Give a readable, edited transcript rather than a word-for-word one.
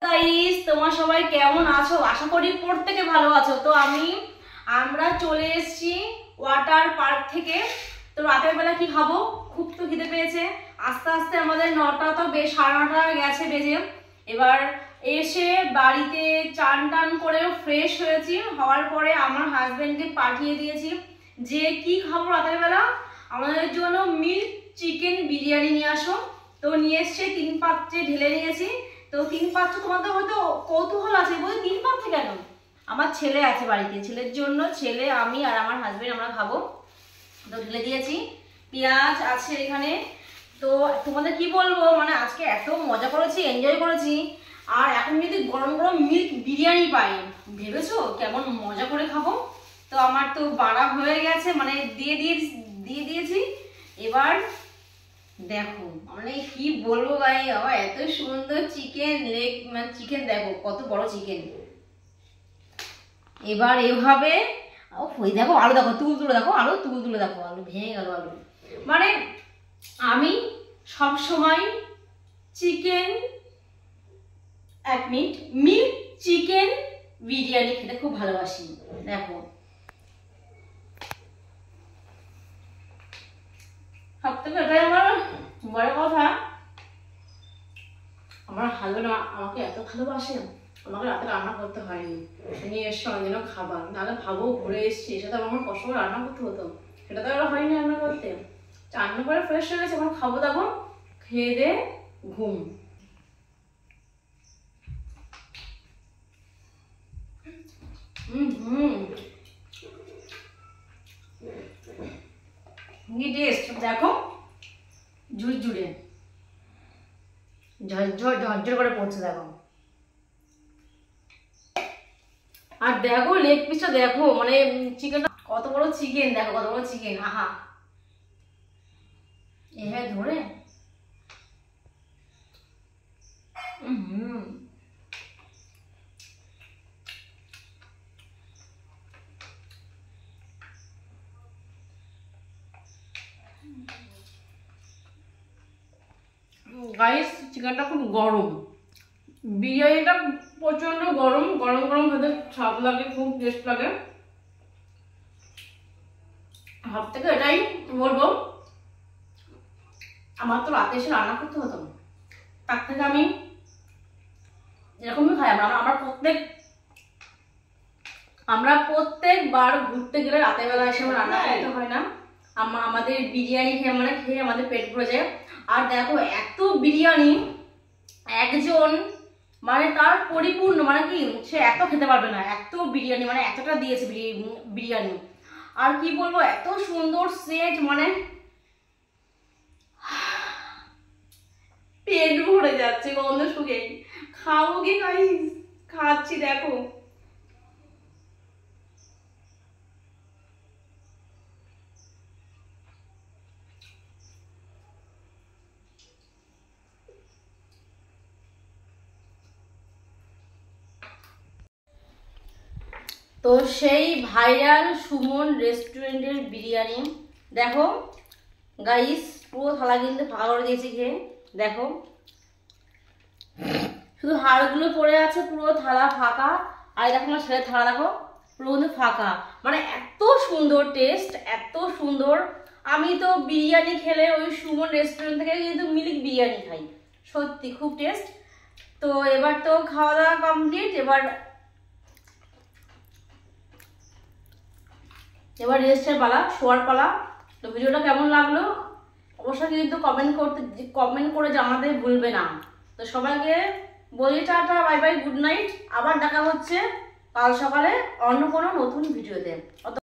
Guys, তোমরা সবাই কেমন আছো? আশা করি প্রত্যেকে ভালো আছো। তো আমরা চলে এসেছি ওয়াটার পার্ক থেকে। তো রাতের বেলা কি খাবো, খুব তো খিদে পেয়েছে। আস্তে আস্তে আমাদের 9টা তো বেশ 9:30 গেছে বেজে। এবার এসে বাড়িতে চান টান করে ফ্রেশ হয়েছি, হওয়ার পরে আমার হাজবেন্ডকে পাঠিয়ে দিয়েছি যে কি খাবো রাতের বেলা, আমাদের জন্য মিল্ক চিকেন বিরিয়ানি নিয়ে আসো। তো নিয়ে এসছে, 3 পাত্রে ঢেলে নিয়েছি। তো 3 পাত্র, তোমাদের হয়তো কৌতূহল আছে, বলতে 3 পাত্রে কেন? আমার ছেলে আছে বাড়িতে, ছেলের জন্য, ছেলে, আমি আর আমার হাজবেন্ড আমরা খাবো। তো ঢেলে দিয়েছি, পেঁয়াজ আছে এখানে। তো তোমাদের কি বলবো, মানে আজকে এত মজা করেছি, এনজয় করেছি। আর এখন যদি গরম গরম মিল্ক বিরিয়ানি পাই, ভেবেছো কেমন মজা করে খাবো। তো আমার তো বাড়া হয়ে গেছে, মানে দিয়ে দিয়েছি। এবার দেখো, মানে কি বলবো ভাই, আমার এত সুন্দর চিকেন লেগ, মানে চিকেন দেখো কত বড় চিকেন। এবার এভাবে ওই দেখো আলু, দেখো তুলে দেখো আলু, তুলে দেখো আলু ভেঙে গেল আলু। মানে আমি সব সময় chicken, 1 minute, milk chicken biryani খেতে খুব ভালোবাসি। দেখো সব থেকে এটাই আমার বড় কথা, আমার হাজবেন্ড আমাকে এত ভালোবাসে, আমাকে রাতে রান্না করতে হয়নি, নিয়ে এসছে অনেকদিনও খাবার। নাহলে ভাবো ঘুরে এসছি, সেটা তো আমার কষ্ট করে রান্না করতে হতো, সেটা তো আর হয়নি রান্না করতে। রান্না করে ফ্রেশ হয়ে গেছে, এখন খাবো দাবো, খেয়ে দে ঘুম। কি টেস্ট দেখো, ঝুরঝুরে ঝরঝর করে পড়ছে দেখো। আর দেখো লেগ পিসটা দেখো, মানে চিকেনটা কত বড় চিকেন, দেখো কত বড় চিকেন। আহা, এভাবে ধরে গাইস, চিকেনটা খুব গরম, বিরিয়ানিটা প্রচন্ড গরম, গরম গরম খেতে স্বাদ লাগে, খুব টেস্ট লাগে। সব থেকে এটাই বলবো, আমার তো রাতে এসে রান্না করতে হতো, তার থেকে আমি এরকমই খাই। আমরা প্রত্যেকবার ঘুরতে গেলে রাতের বেলা এসে আমার রান্না করতে হয় না, আমাদের বিরিয়ানি খেয়ে আমাদের পেট ভরে যায়। আর দেখো এত বিরিয়ানি, একজন মানে তার পরিপূর্ণ, মানে কি সে এত খেতে পারবে না, এত বিরিয়ানি, মানে এতটা দিয়েছে বিরিয়ানি। আর কি বলবো, এত সুন্দর সেট, মানে পেট ভরে যাচ্ছে গন্ধ শুকে। খাবো কি গাইস, খাচ্ছি দেখো। তো সেই ভাইরাল সুমন রেস্টুরেন্টের বিরিয়ানি দেখো গাইস, পুরো থালা কিন্তু ফাঁকা করে দিয়েছি খেয়ে। দেখো শুধু হাড়গুলো পড়ে আছে, পুরো থালা ফাঁকা। আর দেখো আমার ছেলের থালা দেখো, পুরো কিন্তু ফাঁকা। মানে এত সুন্দর টেস্ট, এত সুন্দর। আমি তো বিরিয়ানি খেলে ওই সুমন রেস্টুরেন্ট থেকে কিন্তু মিল্ক বিরিয়ানি খাই, সত্যি খুব টেস্ট। তো এবার তো খাওয়া দাওয়া কমপ্লিট, এবার রেস্টের পালা, শোয়ার পালা। তো ভিডিওটা কেমন লাগলো অবশ্যই কিন্তু কমেন্ট করে জানাতে ভুলবে না। তো সবাইকে বলি tata, bye bye, good night. আবার দেখা হচ্ছে কাল সকালে অন্য কোনো নতুন ভিডিওতে।